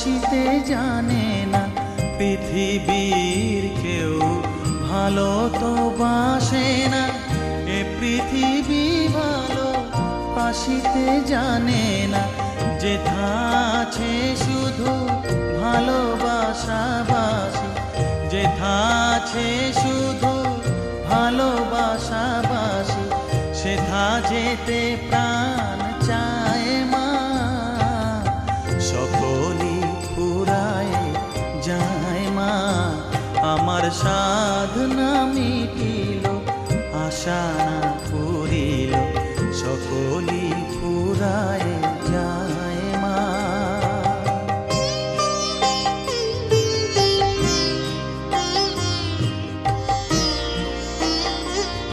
আসিতে জানে না, পৃথিবীর কেউ ভালো তো বাসে না, এ পৃথিবী ভালো আসিতে জানে না। যেথা আছে শুধু ভালোবাসাবাসি, যেথা আছে শুধু ভালোবাসাবাসি, সেথা যেতে প্রাণ চায় মা। সকলই ফুরায় যায় মা, আমার সাধনা মিটিল, আশা না পুরিল, সকলই ফুরায়